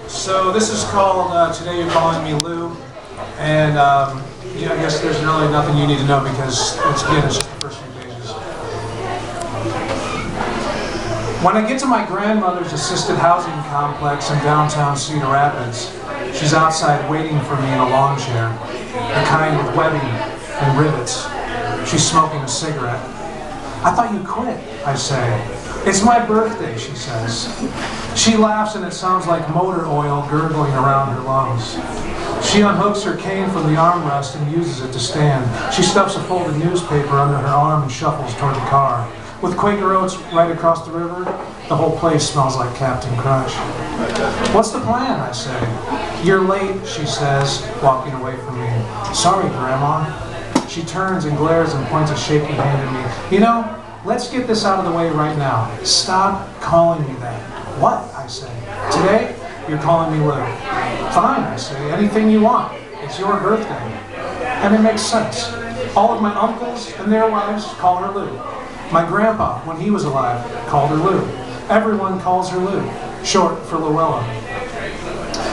So this is called Today You're Calling Me Lou, and yeah, I guess there's really nothing you need to know because it's just the first few pages. When I get to my grandmother's assisted housing complex in downtown Cedar Rapids, she's outside waiting for me in a lawn chair, the kind with webbing and rivets. She's smoking a cigarette. I thought you quit, I say. It's my birthday, she says. She laughs and it sounds like motor oil gurgling around her lungs. She unhooks her cane from the armrest and uses it to stand. She stuffs a folded newspaper under her arm and shuffles toward the car. With Quaker Oats right across the river, the whole place smells like Captain Crunch. What's the plan, I say. You're late, she says, walking away from me. Sorry, Grandma. She turns and glares and points a shaky hand at me. You know, let's get this out of the way right now. Stop calling me that. What? I say. Today, you're calling me Lou. Fine, I say. Anything you want. It's your birthday. And it makes sense. All of my uncles and their wives call her Lou. My grandpa, when he was alive, called her Lou. Everyone calls her Lou, short for Luella.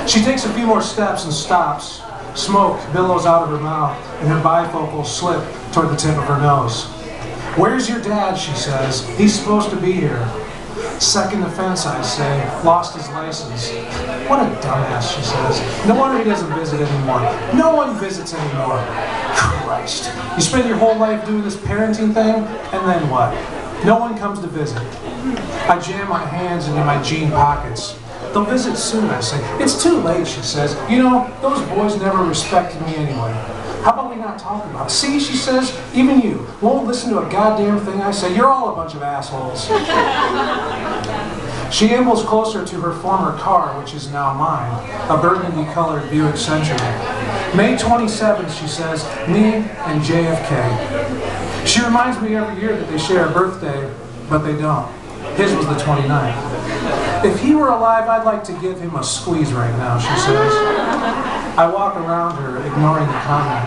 She takes a few more steps and stops. Smoke billows out of her mouth, and her bifocals slip toward the tip of her nose. Where's your dad, she says. He's supposed to be here. Second offense, I say. Lost his license. What a dumbass, she says. No wonder he doesn't visit anymore. No one visits anymore. Christ. You spend your whole life doing this parenting thing, and then what? No one comes to visit. I jam my hands into my jean pockets. They'll visit soon, I say. It's too late, she says. You know, those boys never respected me anyway. How about we not talk about it? See, she says, even you won't listen to a goddamn thing I say. You're all a bunch of assholes. She ambles closer to her former car, which is now mine, a burgundy-colored Buick Century. May 27th, she says, me and JFK. She reminds me every year that they share a birthday, but they don't. His was the 29th. If he were alive, I'd like to give him a squeeze right now, she says. I walk around her, ignoring the comment.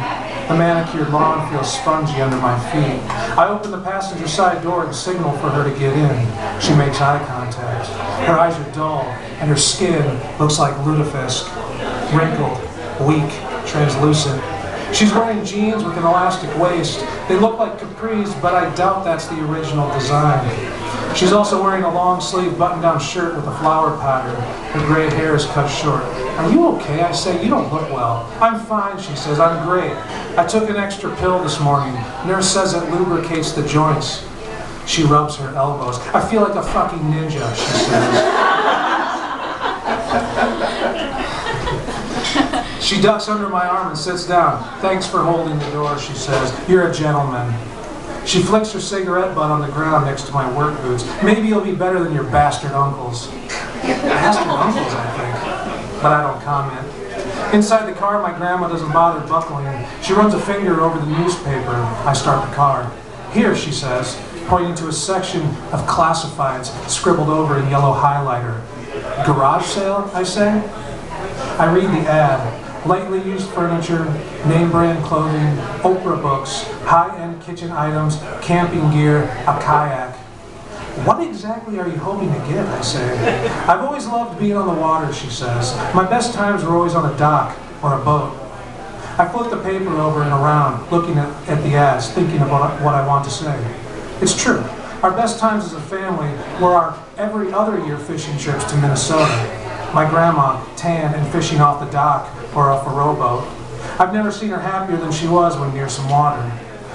The manicured lawn feels spongy under my feet. I open the passenger side door and signal for her to get in. She makes eye contact. Her eyes are dull, and her skin looks like lutefisk, wrinkled, weak, translucent. She's wearing jeans with an elastic waist. They look like capris, but I doubt that's the original design. She's also wearing a long-sleeve button-down shirt with a flower pattern. Her gray hair is cut short. Are you okay? I say. You don't look well. I'm fine, she says. I'm great. I took an extra pill this morning. Nurse says it lubricates the joints. She rubs her elbows. I feel like a fucking ninja, she says. She ducks under my arm and sits down. Thanks for holding the door, she says. You're a gentleman. She flicks her cigarette butt on the ground next to my work boots. Maybe you'll be better than your bastard uncles. Bastard uncles, I think. But I don't comment. Inside the car, my grandma doesn't bother buckling. She runs a finger over the newspaper. I start the car. Here, she says, pointing to a section of classifieds scribbled over in yellow highlighter. Garage sale, I say? I read the ad. Lightly used furniture, name brand clothing, Oprah books, high-end kitchen items, camping gear, a kayak. What exactly are you hoping to get, I say. I've always loved being on the water, she says. My best times were always on a dock or a boat. I flip the paper over and around, looking at the ads, thinking about what I want to say. It's true. Our best times as a family were our every other year fishing trips to Minnesota. My grandma, tan and fishing off the dock or off a rowboat. I've never seen her happier than she was when near some water.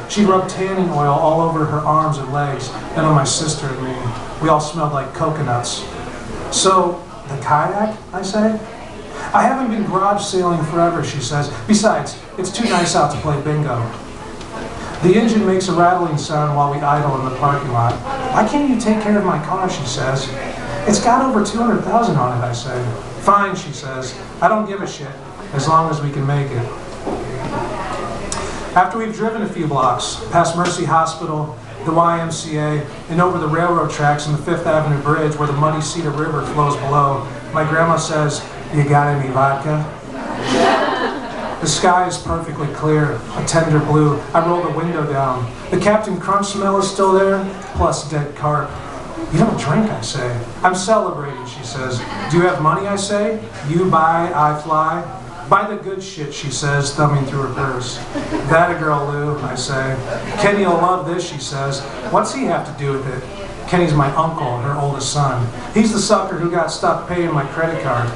She rubbed tanning oil all over her arms and legs, and on my sister and me. We all smelled like coconuts. So, the kayak, I say? I haven't been garage sailing forever, she says. Besides, it's too nice out to play bingo. The engine makes a rattling sound while we idle in the parking lot. Why can't you take care of my car, she says. It's got over 200,000 on it, I say. Fine, she says. I don't give a shit, as long as we can make it. After we've driven a few blocks, past Mercy Hospital, the YMCA, and over the railroad tracks and the Fifth Avenue Bridge where the muddy Cedar River flows below, my grandma says, "You got any vodka?" The sky is perfectly clear, a tender blue. I roll the window down. The Captain Crunch smell is still there, plus dead carp. You don't drink, I say. I'm celebrating, she says. Do you have money, I say? You buy, I fly. Buy the good shit, she says, thumbing through her purse. That a girl, Lou, I say. Kenny'll love this, she says. What's he have to do with it? Kenny's my uncle, her oldest son. He's the sucker who got stuck paying my credit card.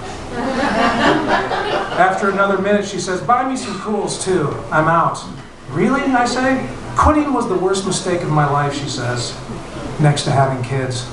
After another minute, she says, buy me some cools, too. I'm out. Really, I say? Quitting was the worst mistake of my life, she says, next to having kids.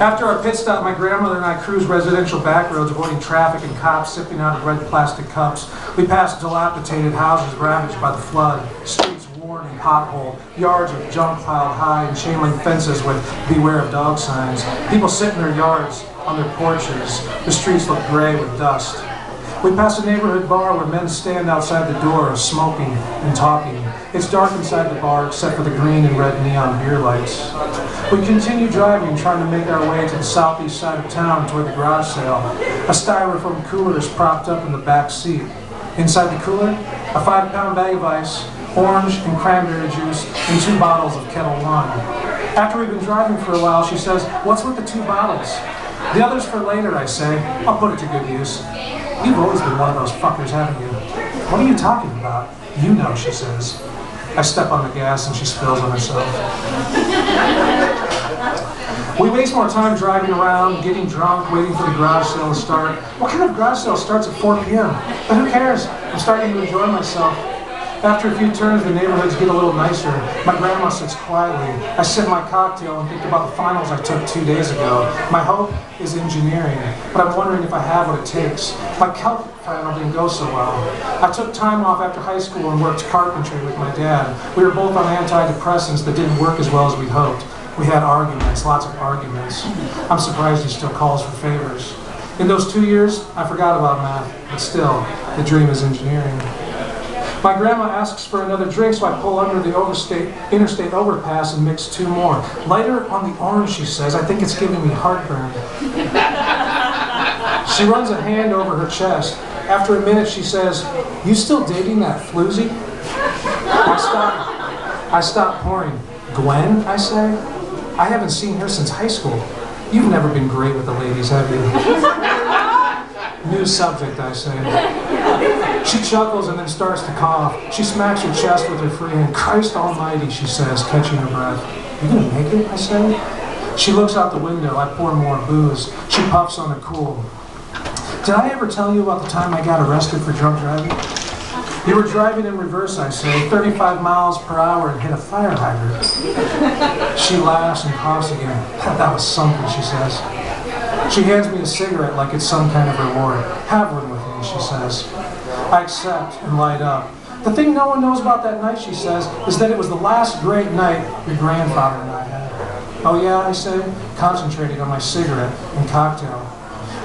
After our pit stop, my grandmother and I cruised residential back roads, avoiding traffic and cops sipping out of red plastic cups. We passed dilapidated houses ravaged by the flood, streets worn and potholed, yards with junk piled high, and chain link fences with beware of dog signs. People sit in their yards, on their porches. The streets look gray with dust. We pass a neighborhood bar where men stand outside the door, smoking and talking. It's dark inside the bar except for the green and red neon beer lights. We continue driving, trying to make our way to the southeast side of town toward the garage sale. A styrofoam cooler is propped up in the back seat. Inside the cooler, a 5-pound bag of ice, orange and cranberry juice, and 2 bottles of Kettle One. After we've been driving for a while, she says, what's with the 2 bottles? The others for later, I say. I'll put it to good use. You've always been one of those fuckers, haven't you? What are you talking about? You know, she says. I step on the gas and she spills on herself. We waste more time driving around, getting drunk, waiting for the garage sale to start. What kind of garage sale starts at 4 p.m.? But who cares? I'm starting to enjoy myself. After a few turns, the neighborhoods get a little nicer. My grandma sits quietly. I sip my cocktail and think about the finals I took 2 days ago. My hope is engineering, but I'm wondering if I have what it takes. My calc final didn't go so well. I took time off after high school and worked carpentry with my dad. We were both on antidepressants that didn't work as well as we'd hoped. We had arguments, lots of arguments. I'm surprised he still calls for favors. In those 2 years, I forgot about math, but still, the dream is engineering. My grandma asks for another drink, so I pull under the interstate overpass and mix 2 more. Lighter on the orange, she says. I think it's giving me heartburn. She runs a hand over her chest. After a minute, she says, you still dating that floozy? I stop pouring. Gwen, I say? I haven't seen her since high school. You've never been great with the ladies, have you? New subject, I say. She chuckles and then starts to cough. She smacks her chest with her free hand. Christ almighty, she says, catching her breath. You gonna make it, I say? She looks out the window. I pour more booze. She puffs on her cool. Did I ever tell you about the time I got arrested for drunk driving? You were driving in reverse, I say, 35 miles per hour and hit a fire hydrant. She laughs and coughs again. That was something, she says. She hands me a cigarette like it's some kind of reward. Have one with me, she says. I accept and light up. The thing no one knows about that night, she says, is that it was the last great night your grandfather and I had. Oh yeah, I say, concentrating on my cigarette and cocktail.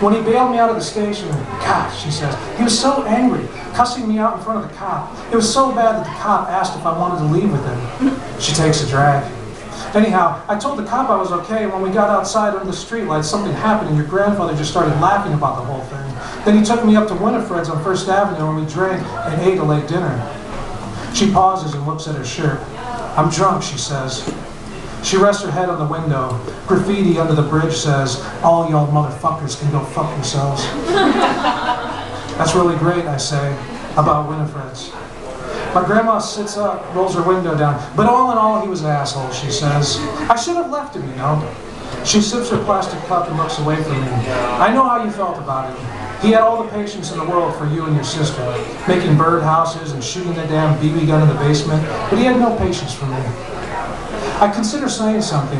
When he bailed me out of the station, gosh, she says, he was so angry, cussing me out in front of the cop. It was so bad that the cop asked if I wanted to leave with him. She takes a drag. Anyhow, I told the cop I was okay, and when we got outside under the streetlights, something happened and your grandfather just started laughing about the whole thing. Then he took me up to Winifred's on First Avenue and we drank and ate a late dinner. She pauses and looks at her shirt. I'm drunk, she says. She rests her head on the window. Graffiti under the bridge says, all y'all motherfuckers can go fuck yourselves. That's really great, I say, about Winifred's. My grandma sits up, rolls her window down. But all in all, he was an asshole, she says. I should have left him, you know. She sips her plastic cup and looks away from me. I know how you felt about him. He had all the patience in the world for you and your sister, making birdhouses and shooting the damn BB gun in the basement, but he had no patience for me. I consider saying something,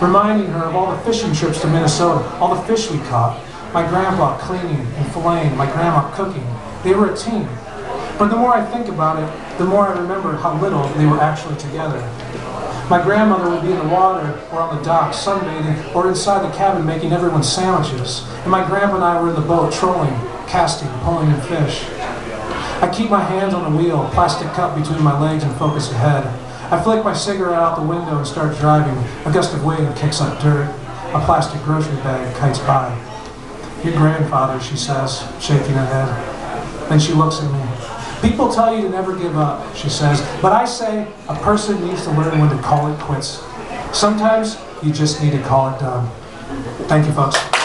reminding her of all the fishing trips to Minnesota, all the fish we caught, my grandpa cleaning and filleting, my grandma cooking. They were a team. But the more I think about it, the more I remember how little they were actually together. My grandmother would be in the water or on the dock sunbathing or inside the cabin making everyone sandwiches. And my grandpa and I were in the boat trolling, casting, pulling in fish. I keep my hands on the wheel, plastic cup between my legs and focus ahead. I flick my cigarette out the window and start driving. A gust of wind kicks up dirt. A plastic grocery bag kites by. Your grandfather, she says, shaking her head. Then she looks at me. People tell you to never give up, she says, but I say a person needs to learn when to call it quits. Sometimes you just need to call it done. Thank you, folks.